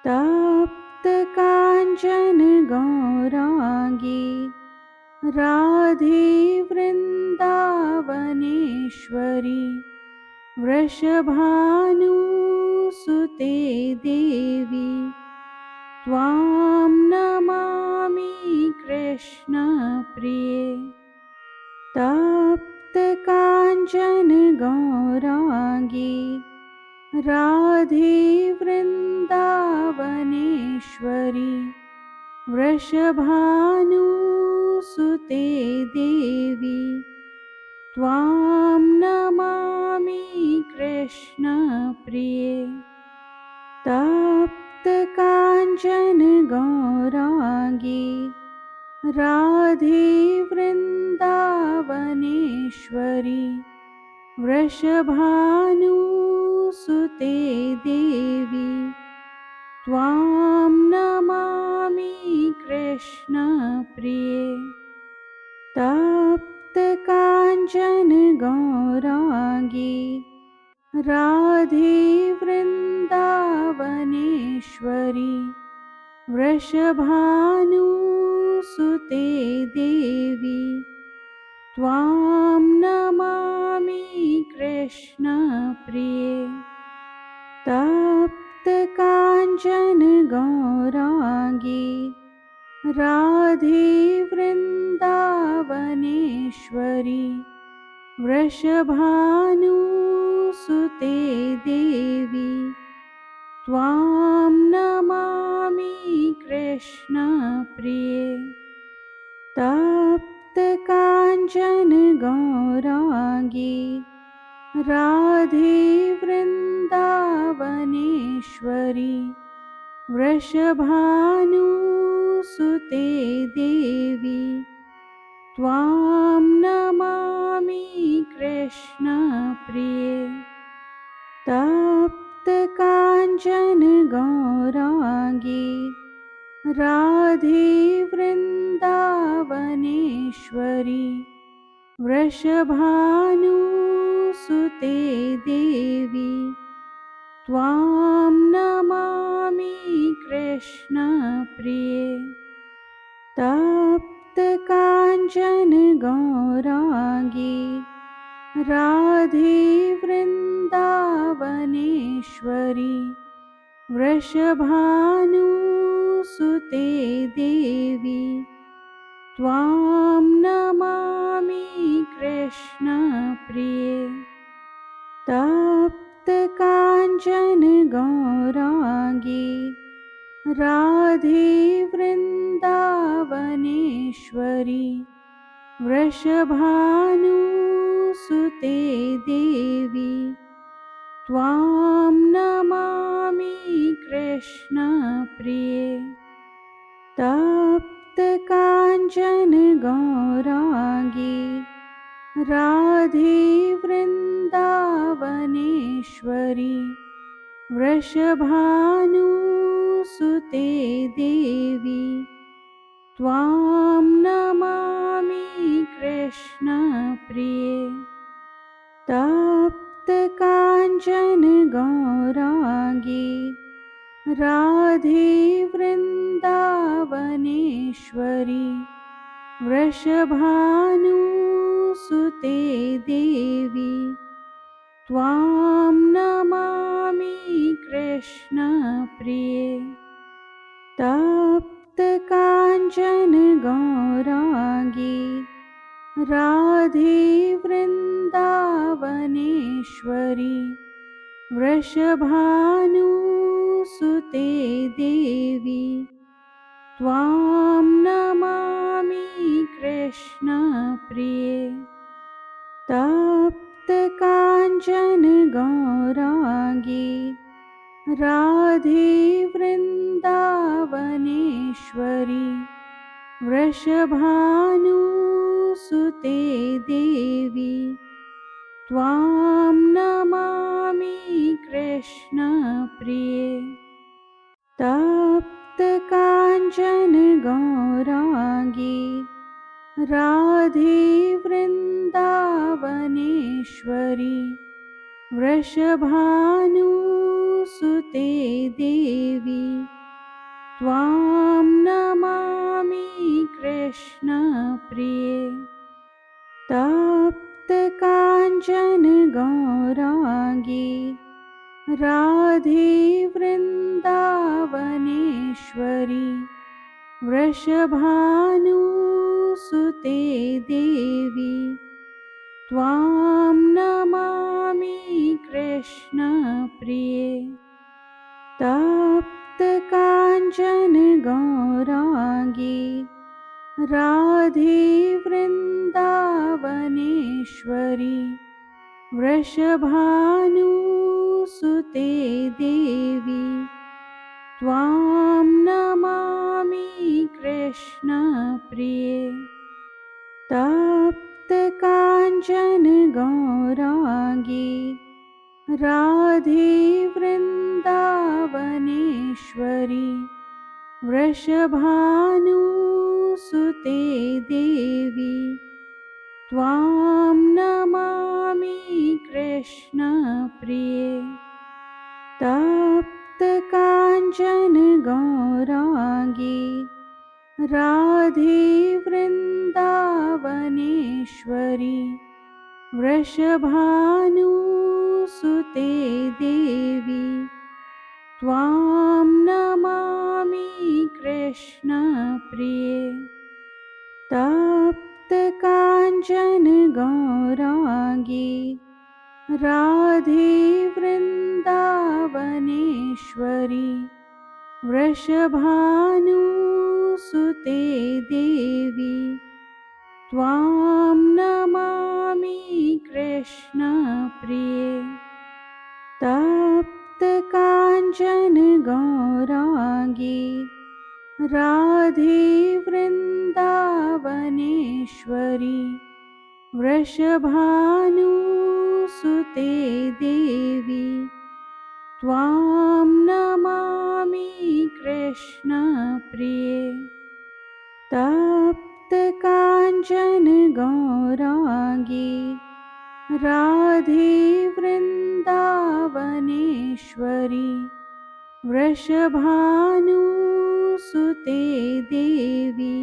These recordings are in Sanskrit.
तप्तकाञ्चन गौराङ्गी राधे वृन्दावनेश्वरी वृषभानुसुते देवी त्वां नमामि कृष्णप्रिये। तप्तकाञ्चन गौराङ्गी राधे वृन्दावनेश्वरी वृषभानुसुते देवी त्वां नमामि कृष्णप्रिये। तप्तकाञ्चन गौराङ्गी राधे वृन्दावनेश्वरी वृषभानुसुते देवी त्वां नमामि कृष्णप्रिये। तप्तकाञ्चन गौराङ्गी राधे वृन्दावनेश्वरी वृषभानुसुते देवी त्वां नमामि कृष्णप्रिये। तप्तकाञ्चन गौराङ्गी राधे वृन्दावनेश्वरी वृषभानुसुते देवी त्वां नमामि कृष्णप्रिये। तप्तकाञ्चन गौराङ्गी राधे वृन्दावनेश्वरी वृषभानुसुते देवी त्वां नमामि कृष्णप्रिये। तप्तकाञ्चन गौराङ्गी राधे वृन्दावनेश्वरी वृषभानुसुते देवी त्वां नमामि कृष्णप्रिये। तप्तकाञ्चन गौराङ्गी राधे वृन्दावनेश्वरी वृषभानुसुते देवी त्वां नमामि कृष्णप्रिये। तप्तकाञ्चन गौराङ्गी राधे वृन्दावनेश्वरी वृषभानुसुते देवी त्वां नमामि कृष्णप्रिये। तप्तकाञ्चन गौराङ्गी राधे वृन्दावनेश्वरी वृषभानुसुते देवी त्वां नमामि कृष्णप्रिये। तप्तकाञ्चन गौराङ्गी राधे वृन्दावनेश्वरी वृषभानुसुते देवी त्वां नमामि कृष्णप्रिये। तप्तकाञ्चन गौराङ्गी राधे वृन्दावनेश्वरी वृषभानुसुते देवी त्वां नमामि कृष्णप्रिये। तप्तकाञ्चन गौराङ्गी राधे वृन्दावनेश्वरी वृषभानुसुते देवी त्वां नमामि कृष्णप्रिये। तप्तकाञ्चन गौराङ्गी राधे वृन्दावनेश्वरी वृषभानुसुते सुते देवी त्वां नमामि कृष्णप्रिये तप्तकाञ्चन गौराङ्गी राधे वृन्दावनेश्वरी वृषभानुसुते देवी त्वां नमामि कृष्णप्रिये तप्तकाञ्चन गौराङ्गी राधे वृन्दावनेश्वरी वृषभानुसुते देवी त्वां नमामि कृष्णप्रिये तप्तकाञ्चन गौराङ्गी राधे वृन्दावनेश्वरी वृषभानुसुते देवी त्वां नमामि कृष्णप्रिये तप्तकाञ्चन गौराङ्गी राधे वृन्दावनेश्वरी वृषभानुसुते देवी त्वां नमामि कृष्णप्रिये तप्तकाञ्चन गौराङ्गी राधे वृन्दावनेश्वरी वृषभानुसुते देवी त्वां नमामि कृष्णप्रिये तप्तकाञ्चन गौराङ्गी राधे वृन्दावनेश्वरी वृषभानुसुते देवी त्वां नमामि कृष्णप्रिये तप्तकाञ्चन गौराङ्गी राधे वृन्दावनेश्वरी वृषभानुसुते देवी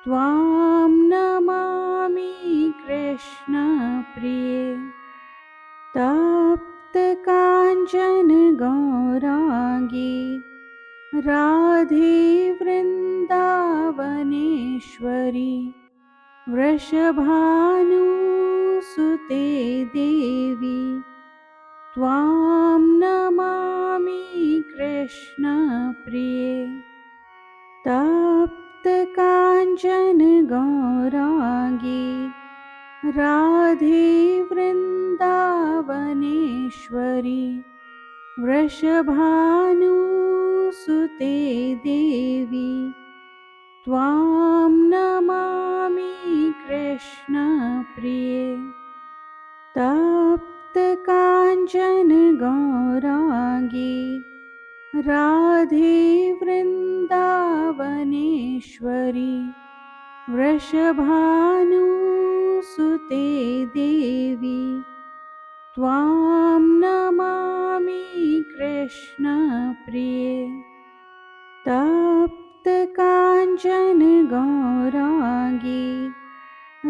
त्वां नमामि कृष्णप्रिये तप्तकाञ्चन गौराङ्गी राधे वृन्दावनेश्वरी वृषभानुसुते देवी त्वां नमामि कृष्णप्रिये तप्तकाञ्चन गौराङ्गी राधे वृन्दावनेश्वरी वृषभानुसुते देवी त्वां नमामि कृष्णप्रिये तप्तकाञ्चन गौराङ्गी राधे वृन्दावनेश्वरी वृषभानुसुते देवी त्वां नमामि कृष्णप्रिये तप्तकाञ्चन गौराङ्गी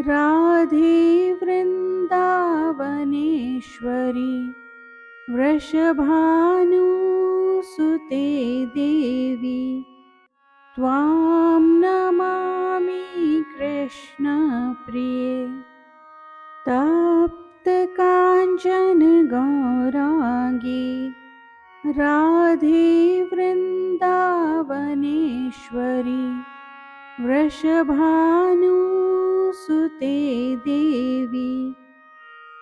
राधे वृन्दावनेश्वरी वृषभानुसुते देवी त्वां नमामि कृष्णप्रिये तप्तकाञ्चन गौराङ्गी राधे वृन्दावनेश्वरी वृषभानुसुते देवी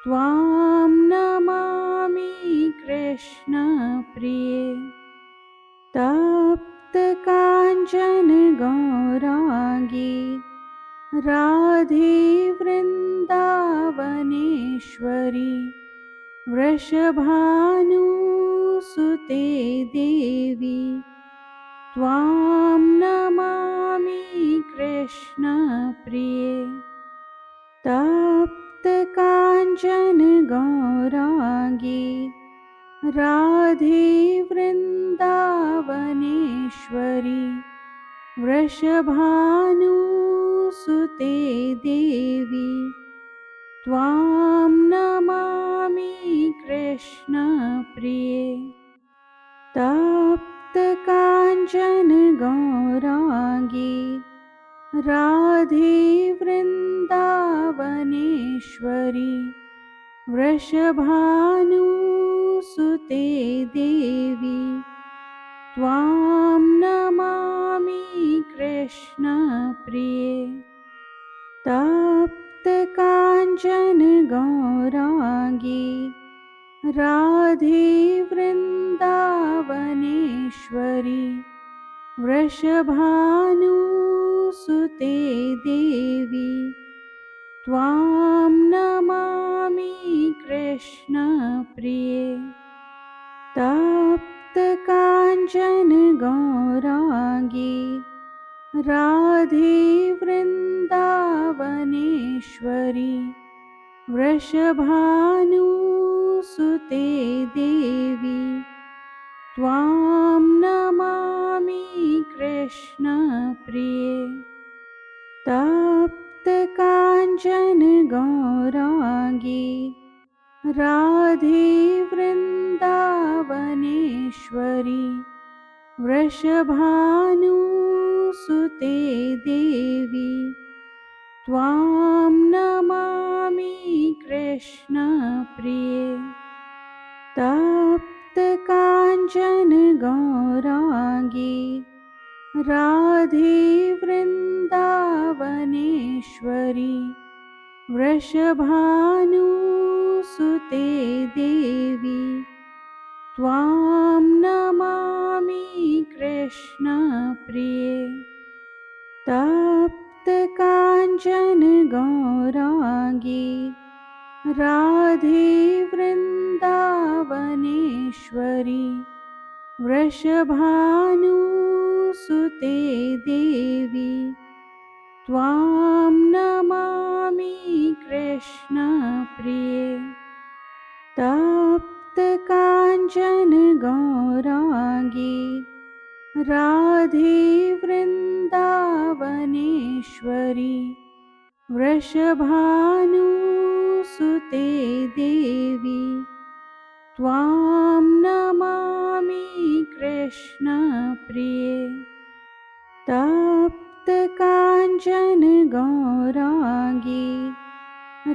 त्वां नमामि कृष्णप्रिये तप्तकाञ्चन गौराङ्गी राधे वृन्दावनेश्वरी वृषभानुसुते देवी त्वां नमामि कृष्णप्रिये तप्तकाञ्चन गौराङ्गी राधे वृन्दावनेश्वरि वृषभानुसुते देवी त्वां नमामि कृष्णप्रिये तप्तकाञ्चन गौराङ्गी राधे वृन्दावनेश्वरि वृषभानुसुते देवी त्वां नमामि कृष्णप्रिये तप्तकाञ्चन गौराङ्गी राधे वृन्दावनेश्वरि वृषभानुसुते देवी त्वां नमामि कृष्णप्रिये तप्तकाञ्चन गौराङ्गी राधे वृन्दावनेश्वरि वृषभानुसुते देवी त्वां नमामि कृष्णप्रिये तप्तकाञ्चन गौराङ्गी राधे वृन्दावनेश्वरि वृषभानुसुते देवी त्वां नमामि कृष्णप्रिये तप्तकाञ्चन गौराङ्गी राधे वृन्दावनेश्वरि वृषभानुसुते देवी त्वां नमामि कृष्णप्रिये तप्तकाञ्चन गौराङ्गी राधे वृन्दावनेश्वरि वृषभानुसुते देवी त्वां नमामि कृष्णप्रिये तप्तकाञ्चन गौराङ्गी राधे वृन्दावनेश्वरि वृषभानुसुते देवी त्वां नमामि कृष्णप्रिये तप्तकाञ्चन गौराङ्गी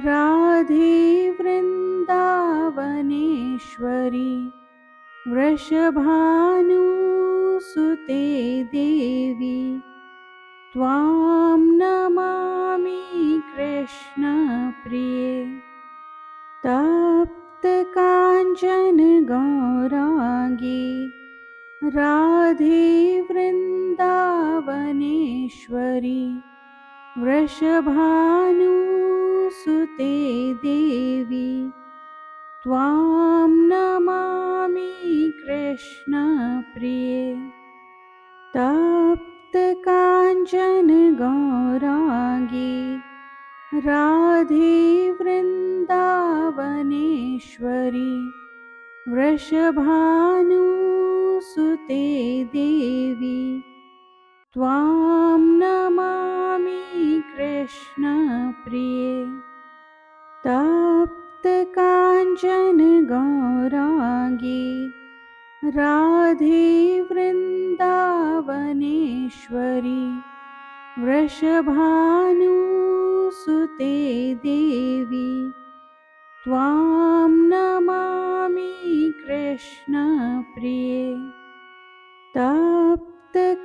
राधे वृन्दावनेश्वरि वृषभानुसुते देवी त्वां नमामि कृष्णप्रिये तप्तकाञ्चन गौराङ्गी राधे वृन्दावनेश्वरि वृषभानुसुते देवी त्वां नमामि कृष्णप्रिये तप्तकाञ्चन गौराङ्गी राधे वृन्दावनेश्वरि वृषभानुसुते देवी त्वां नमामि कृष्णप्रिये तप्तकाञ्चन गौराङ्गी राधे वृन्दावनेश्वरि वृषभानुसुते देवी त्वां नमामि कृष्णप्रिये तप्तकाञ्चन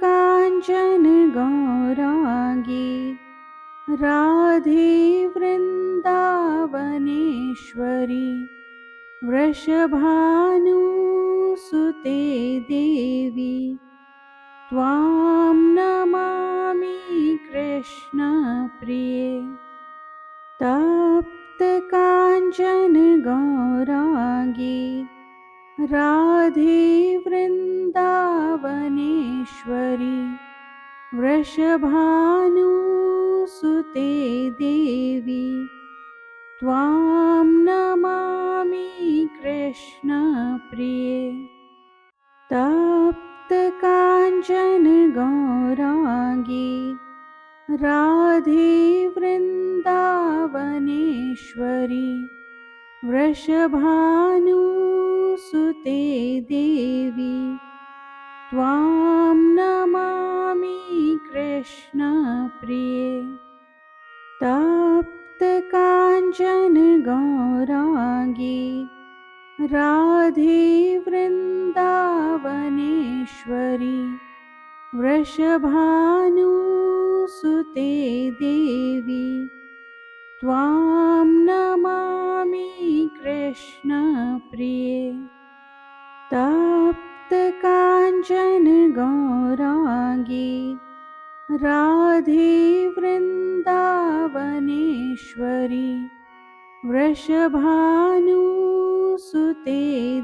गौराङ्गी राधे वृन्दावनेश्वरि वृषभानुसुते देवी त्वां नमामि कृष्णप्रिये तप्तकाञ्चन गौराङ्गी राधे वृन्दावनेश्वरि वृषभानुसुते देवी त्वां नमामि कृष्णप्रिये तप्तकाञ्चन गौराङ्गी राधे वृन्दावनेश्वरी वृषभानुसुते देवी त्वां नमामि कृष्णप्रिये तप्तकाञ्चन गौराङ्गी राधे वृन्दावनेश्वरी वृषभानुसुते देवी त्वां नमामि कृष्णप्रिये तप्तकाञ्चन गौराङ्गी राधे वृन्दावनेश्वरी वृषभानुसुते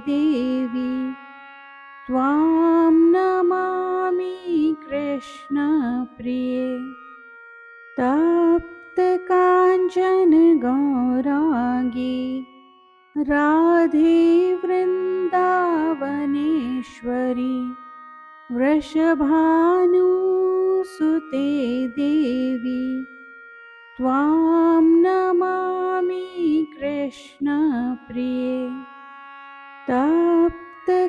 देवी त्वां नमामि कृष्णप्रिये तप्तकाञ्चन गौराङ्गी राधे वृन्दावनेश्वरी वृषभानुसुते देवी त्वां नमामि कृष्णप्रिये तप्तकाञ्चन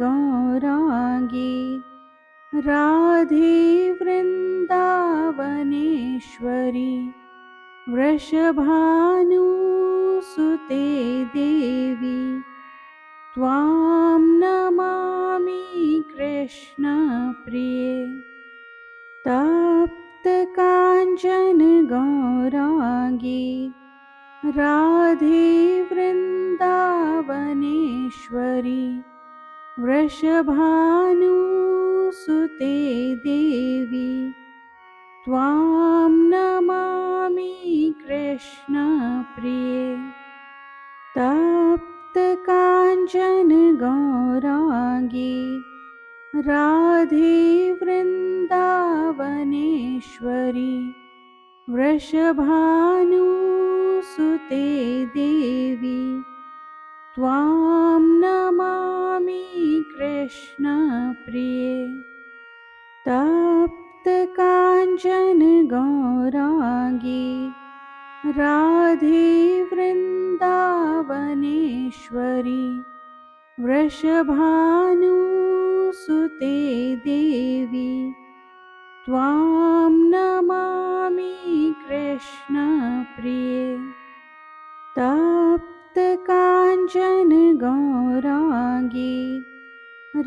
गौराङ्गी राधे वृन्दावनेश्वरी वृषभानुसुते देवी त्वां नमामि कृष्णप्रिये तप्तकाञ्चन गौराङ्गी राधे वृन्दावनेश्वरी वृषभानुसुते देवी त्वां नमामि कृष्णप्रिये तप्तकाञ्चन गौराङ्गी राधे वृन्दावनेश्वरी वृषभानुसुते देवी त्वां नमामि कृष्णप्रिये तप्तकाञ्चन गौराङ्गी राधे वृन्दावनेश्वरी वृषभानुसुते देवी त्वां नमामि कृष्णप्रिये तप्तकाञ्चन गौराङ्गी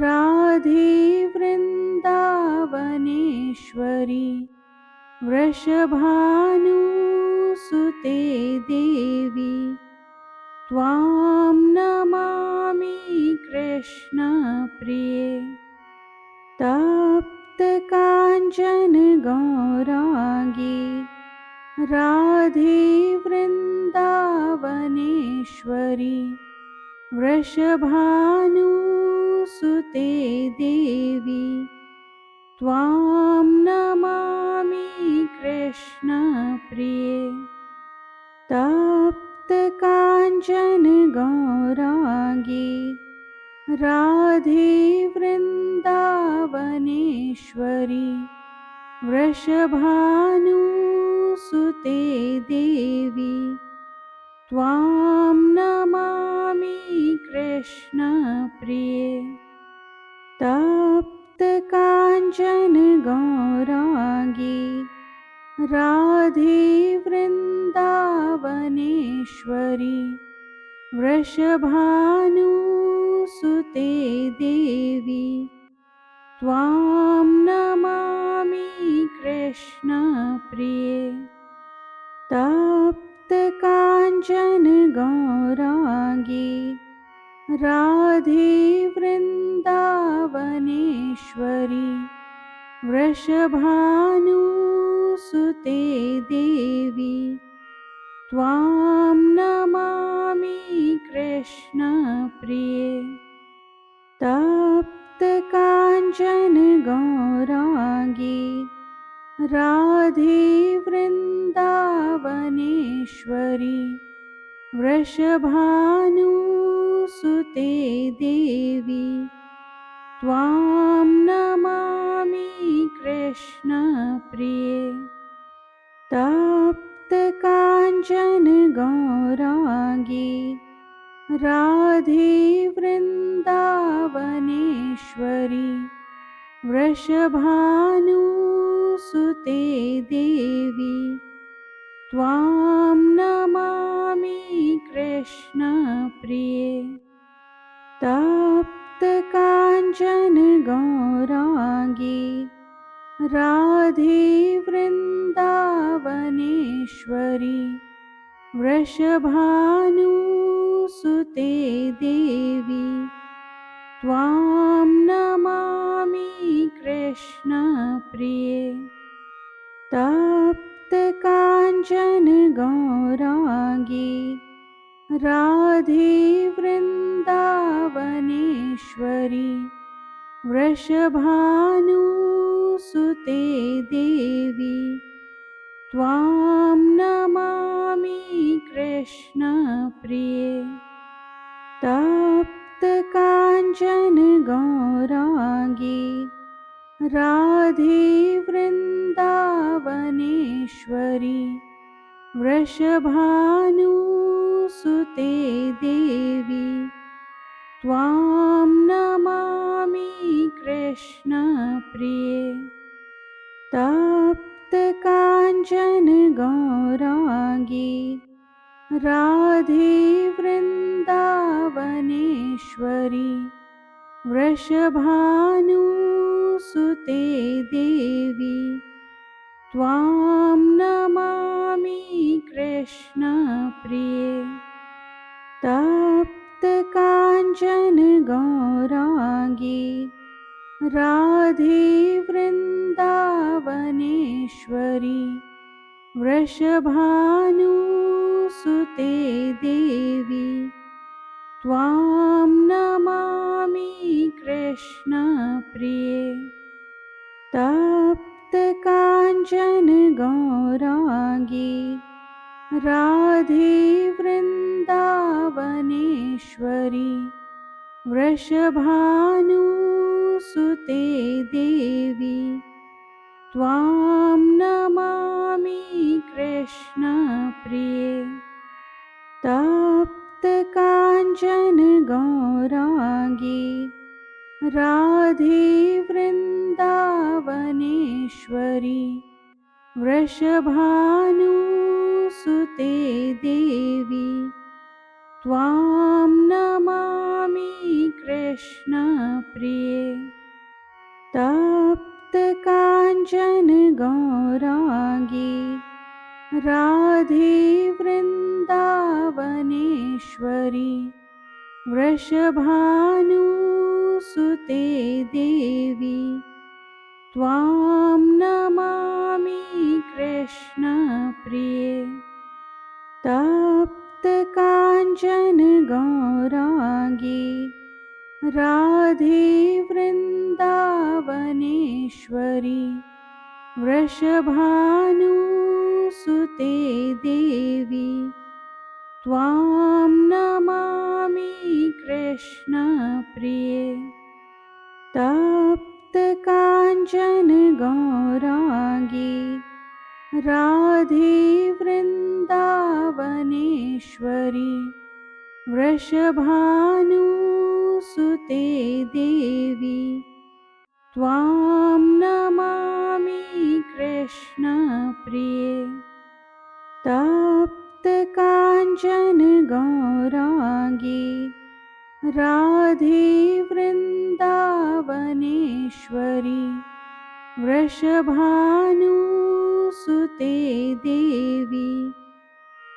राधे वृन्दावनेश्वरी वृषभानुसुते देवी त्वां नमामि कृष्णप्रिये तप्तकाञ्चन गौराङ्गी राधे वृन्दावनेश्वरी वृषभानुसुते देवी त्वां नमामि कृष्णप्रिये तप्तकाञ्चन गौराङ्गी राधे वृन्दावनेश्वरी वृषभानुसुते देवी त्वां नमामि कृष्णप्रिये तप्तकाञ्चन गौराङ्गी राधे वृन्दावनेश्वरी वृषभानुसुते देवी त्वां नमामि कृष्णप्रिये तप्तकाञ्चन गौराङ्गी राधे वृन्दावनेश्वरी वृषभानुसुते देवी त्वां नमामि कृष्णप्रिये तप्तकाञ्चन गौराङ्गी राधे वृन्दावनेश्वरी वृषभानुसुते देवी त्वां नमामि कृष्णप्रिये तप्तकाञ्चन गौराङ्गी राधे वृन्दावनेश्वरी वृषभानुसुते देवी त्वां नमामि कृष्णप्रिये तप्तकाञ्चन गौराङ्गी राधे वृन्दावनेश्वरी वृषभानुसुते देवी त्वां नमामि कृष्णप्रिये तप्तकाञ्चन गौराङ्गी राधे वृन्दावनेश्वरी वृषभानुसुते देवी त्वां नमामि कृष्णप्रिये तप्तकाञ्चन गौराङ्गी राधे वृन्दावनेश्वरी वृषभानुसुते देवी त्वां नमामि कृष्णप्रिये तप्तकाञ्चन गौराङ्गी राधे वृन्दावनेश्वरी वृषभानुसुते देवी त्वां नमामि कृष्णप्रिये तप्तकाञ्चन गौराङ्गी राधे वृन्दावनेश्वरी वृषभानुसुते देवी त्वां नमामि कृष्णप्रिये तप्तकाञ्चन गौराङ्गी राधे वृन्दावनेश्वरी वृषभानुसुते देवी त्वां नमामि कृष्णप्रिये तप्तकाञ्चन गौराङ्गी राधे वृन्दावनेश्वरी वृषभानुसुते देवी त्वां नमामि कृष्णप्रिये तप्तकाञ्चन गौराङ्गी राधे वृन्दावनेश्वरी वृषभानुसुते देवी त्वां नमामि कृष्णप्रिये तप्तकाञ्चन गौराङ्गी राधे वृन्दावनेश्वरी वृषभानुसुते देवी त्वां नमामि कृष्णप्रिये तप्तकाञ्चन गौराङ्गी राधे वृन्दावनेश्वरी वृषभानुसुते देवी त्वां नमामि कृष्णप्रिये तप्तकाञ्चन गौराङ्गी राधे वृन्दावनेश्वरी वृषभानुसुते देवी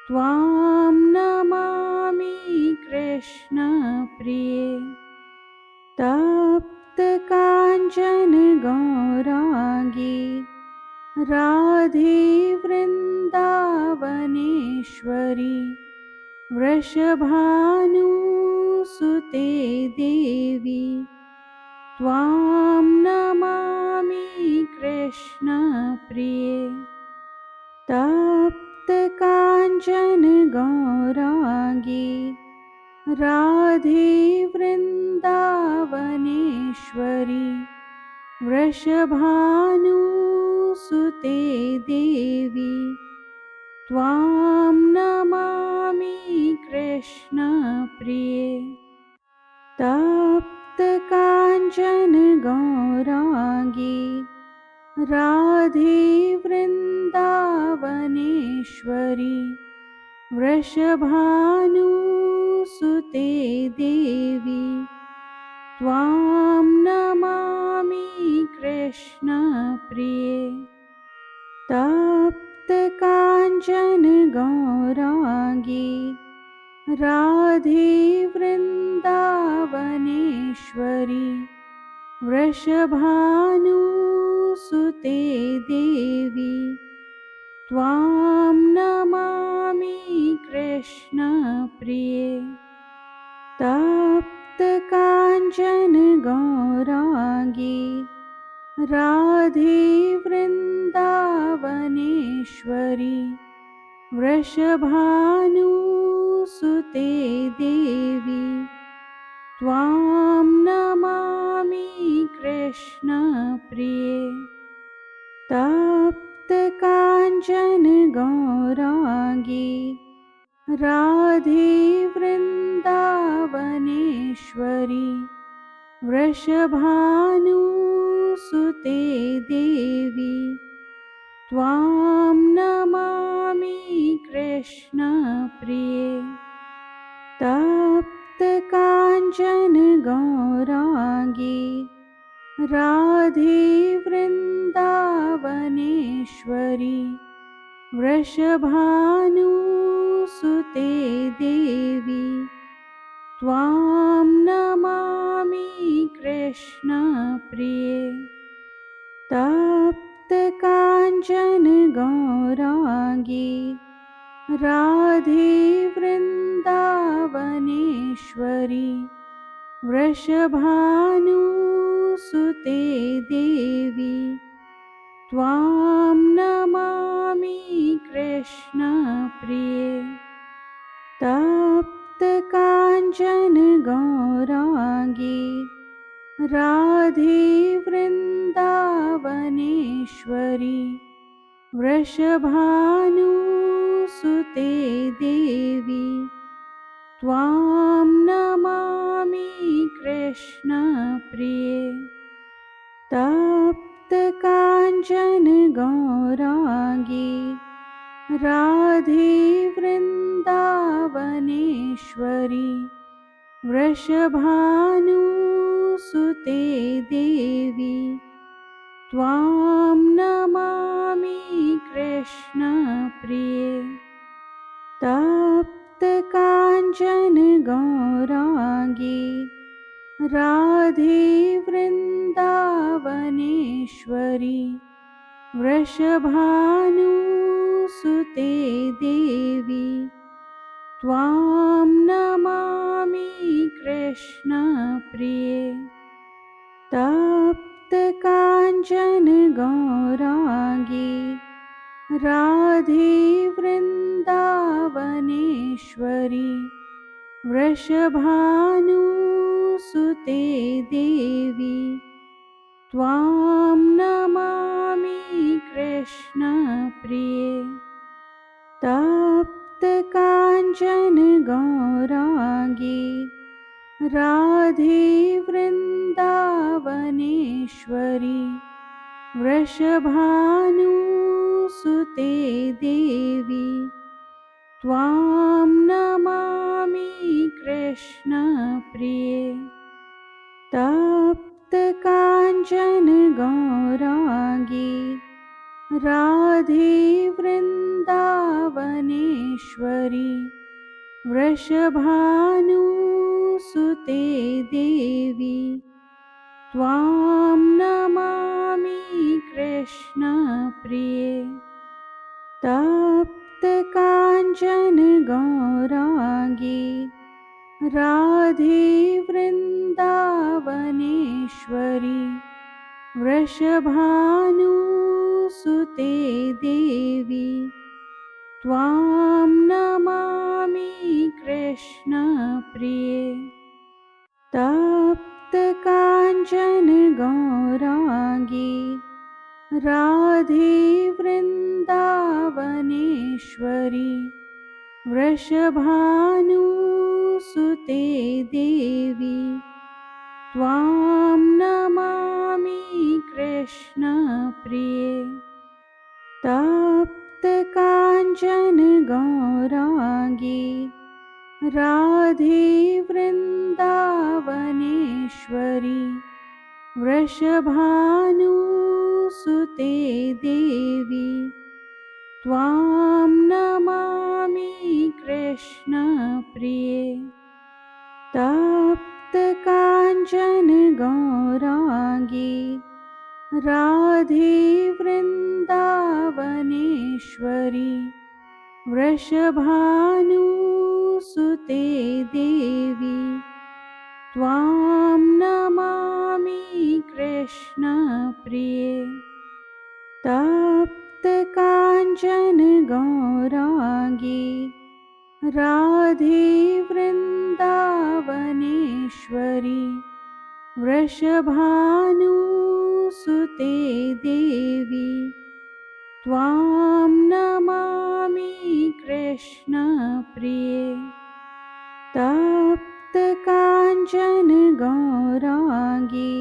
त्वां नमामि कृष्णप्रिये तप्तकाञ्चन गौराङ्गी राधे वृन्दावनेश्वरी वृषभानुसुते देवी त्वां नमामि कृष्णप्रिये तप्तकाञ्चन गौरांगी राधे वृन्दावनेश्वरी वृषभानुसुते देवी त्वां नमामि कृष्णप्रिये तप्तकाञ्चन गौरांगी राधे वृन्दावनेश्वरी वृषभानुसुते देवी त्वां नमामि कृष्णप्रिये तप्तकाञ्चन गौरांगी राधे वृन्दावनेश्वरी वृषभानुसुते देवी त्वां नमामि कृष्णप्रिये तप्तकाञ्चन गौरांगी राधे वृन्दावनेश्वरी वृषभानुसुते देवी त्वां नमामि कृष्णप्रिये तप्तकाञ्चन गौरांगी राधे वृन्दावनेश्वरी वृषभानुसुते देवी त्वां नमामि कृष्णप्रिये तप्तकाञ्चन गौरांगी राधे वृन्दावनेश्वरी वृषभानुसुते देवी त्वां नमामि कृष्णप्रिये तप्तकाञ्चन गौरांगी राधे वृन्दावनेश्वरी वृषभानुसुते देवी त्वां नमामि कृष्णप्रिये तप्तकाञ्चन गौरांगी राधे वृन्दावनेश्वरी वृषभानुसुते देवी त्वां नमामि कृष्णप्रिये तप्तकाञ्चन गौरांगी राधे वृन्दावनेश्वरी वृषभानुसुते देवी त्वां नमामि कृष्णप्रिये तप्तकाञ्चन गौरांगी राधे वृन्दावनेश्वरी वृषभानुसुते देवी त्वां नमामि कृष्णप्रिये तप्तकाञ्चन गौरांगी राधे वृन्दावनेश्वरी वृषभानुसुते देवी त्वां नमामि कृष्णप्रिये तप्तकाञ्चन गौरांगी राधे वृन्दावनेश्वरी वृषभानुसुते देवी त्वां नमामि कृष्णप्रिये तप्तकाञ्चन गौरांगी राधे वृन्दावनेश्वरी वृषभानुसुते देवी त्वां नमामि कृष्णप्रिये तप्तकाञ्चन गौरांगी राधे वृन्दावनेश्वरी वृषभानुसुते देवी त्वां नमामि कृष्णप्रिये। तप्तकाञ्चन गौराङ्गी राधे वृन्दावनेश्वरी वृषभानुसुते देवी त्वां नमामि कृष्णप्रिये। तप्तकाञ्चन गौराङ्गी राधे वृन्दावनेश्वरी वृषभानुसुते देवी त्वां नमामि कृष्णप्रिये। तप्तकाञ्चन गौराङ्गी राधे वृन्दावनेश्वरी वृषभानुसुते देवी त्वां नमामि कृष्णप्रिये। तप्तकाञ्चन गौराङ्गी राधे वृन्दावनेश्वरी वृषभानुसुते देवी त्वां नमामि कृष्णप्रिये। तप्तकाञ्चन गौराङ्गी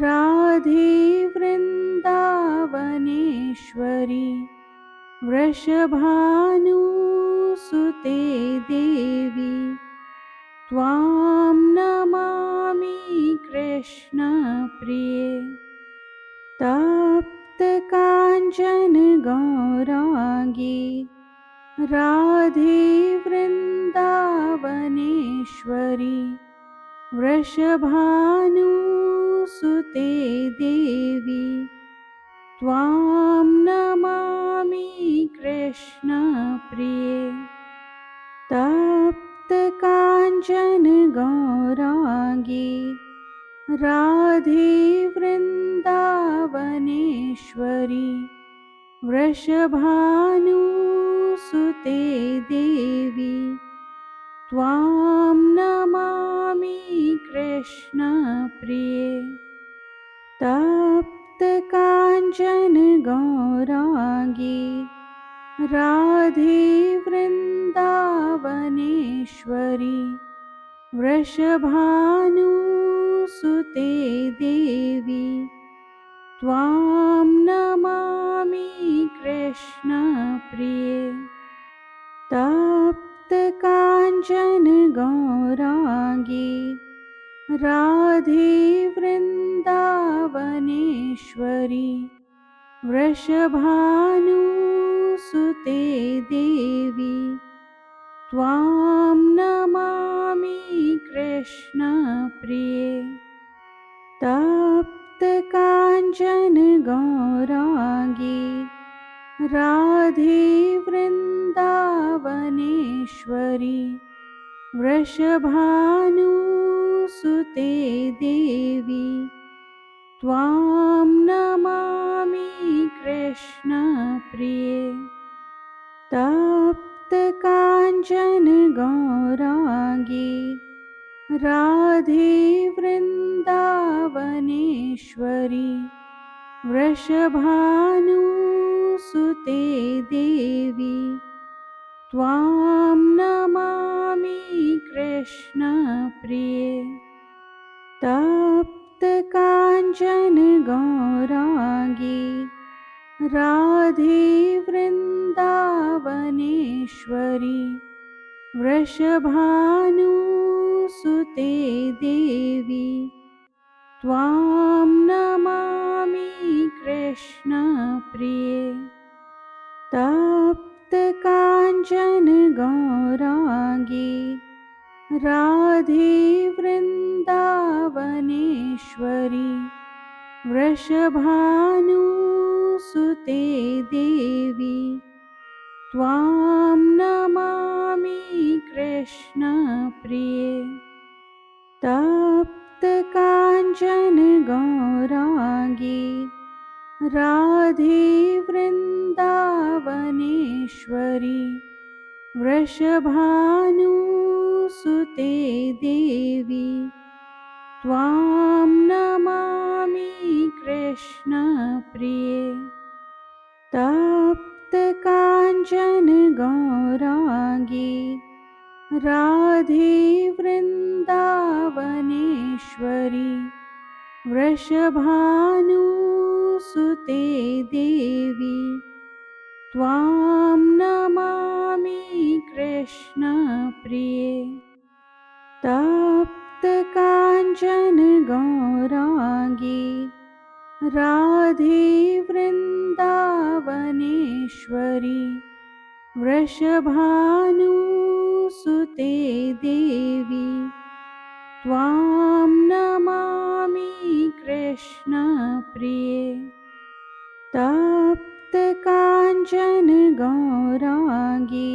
राधे वृन्दावनेश्वरी वृषभानुसुते देवी त्वां नमामि कृष्णप्रिये। तप्तकाञ्चन गौराङ्गी राधे वृन्दावनेश्वरी वृषभानुसुते देवी त्वां नमामि कृष्णप्रिये। तप्तकाञ्चन गौराङ्गी राधे वृन्दावनेश्वरी वृषभानुसुते देवी त्वां नमामि कृष्णप्रिये। तप्तकाञ्चन गौराङ्गी राधे वृन्दावनेश्वरी वृषभानुसुते देवी त्वां नमामि कृष्णप्रिये। तप्तकाञ्चन गौराङ्गी राधे वृन्दावनेश्वरी वृषभानुसुते देवी त्वां नमामि कृष्णप्रिये। तप्तकाञ्चन गौराङ्गी राधे वृन्दावनेश्वरी वृषभानुसुते देवी त्वां नमामि कृष्णप्रिये। तप्तकाञ्चन गौराङ्गी राधे वृन्दावनेश्वरी वृषभानुसुते देवी त्वां नमामि कृष्णप्रिये। तप्तकाञ्चन गौराङ्गी राधे वृन्दावनेश्वरी वृषभानुसुते देवी त्वां नमामि कृष्णप्रिये। तप्तकाञ्चन गौराङ्गी राधे वृन्दावनेश्वरी वृषभानुसुते देवी त्वां नमामि कृष्णप्रिये। तप्तकाञ्चन गौराङ्गी राधे वृन्दावनेश्वरी वृषभानुसुते देवी त्वां नमामि कृष्णप्रिये तप्तकाञ्चन गौराङ्गी राधे वृन्दावनेश्वरी वृषभानुसुते देवी त्वां नमामि कृष्णप्रिये तप्तकाञ्चन गौराङ्गी राधे वृन्दावनेश्वरी वृषभानुसुते देवी त्वां नमामि कृष्णप्रिये तप्तकाञ्चन गौराङ्गी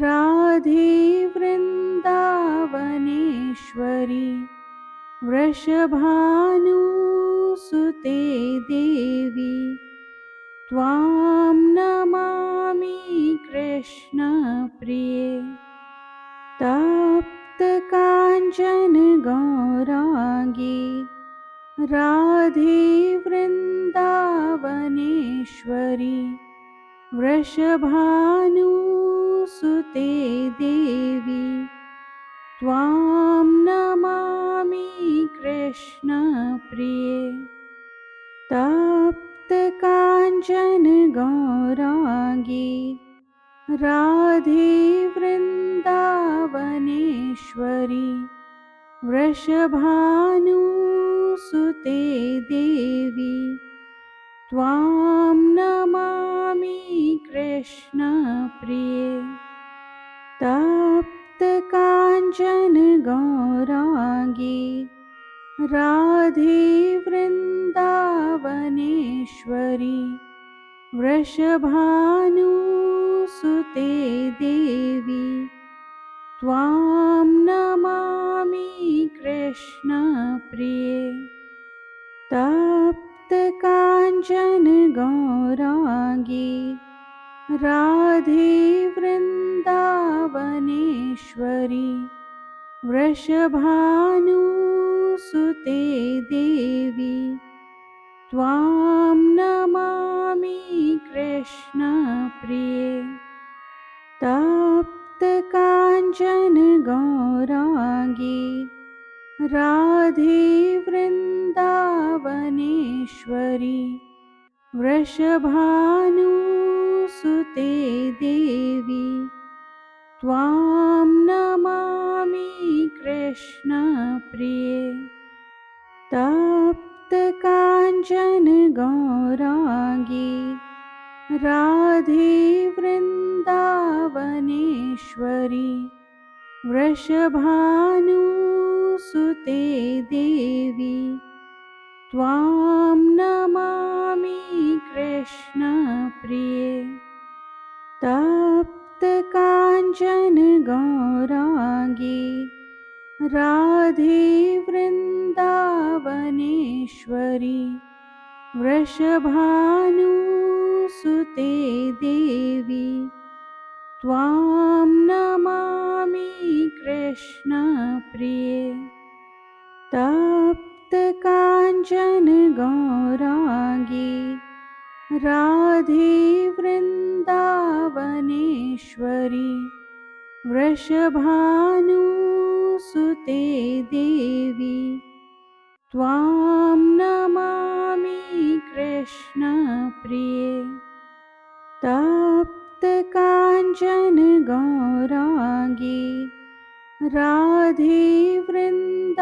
राधे वृन्दावनेश्वरी वृषभानुसुते देवी त्वां नमामि कृष्णप्रिये तप्तकाञ्चन गौराङ्गी राधे वृन्दावनेश्वरी वृषभानुसुते देवी त्वां नमामि कृष्णप्रिये तप्तकाञ्चन गौराङ्गी राधे वृन्दावनेश्वरी वृषभानुसुते देवी त्वां नमामि कृष्णप्रिये तप्तकाञ्चन गौराङ्गी राधे वृन्दावनेश्वरी वृषभानुसुते देवी त्वां नमामि कृष्णप्रिये तप्तकाञ्चन गौराङ्गी राधे वृन्दावनेश्वरी वृषभानुसुते देवी त्वां नमामि कृष्णप्रिये तप्तकाञ्चन गौराङ्गी राधे वृन्दावनेश्वरी वृषभानुसुते देवी त्वां नमामि कृष्णप्रिये तप्तकाञ्चन गौराङ्गी राधे वृन्दावनेश्वरी वृषभानुसुते देवी त्वां नमामि कृष्णप्रिये तप्तकाञ्चन गौराङ्गी राधे वृन्दावनेश्वरी वृषभानुसुते देवी त्वां नमामि कृष्णप्रिये तप्तकाञ्चन गौराङ्गी राधे वृन्दावनेश्वरी वृषभानुसुते देवी त्वां नमामि कृष्णप्रिये तप्तकाञ्चन गौराङ्गी राधे वृन्दावनेश्वरी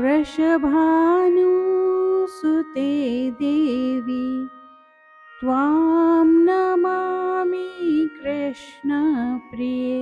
वृषभानुसुते देवी त्वां नमामि कृष्णप्रिये।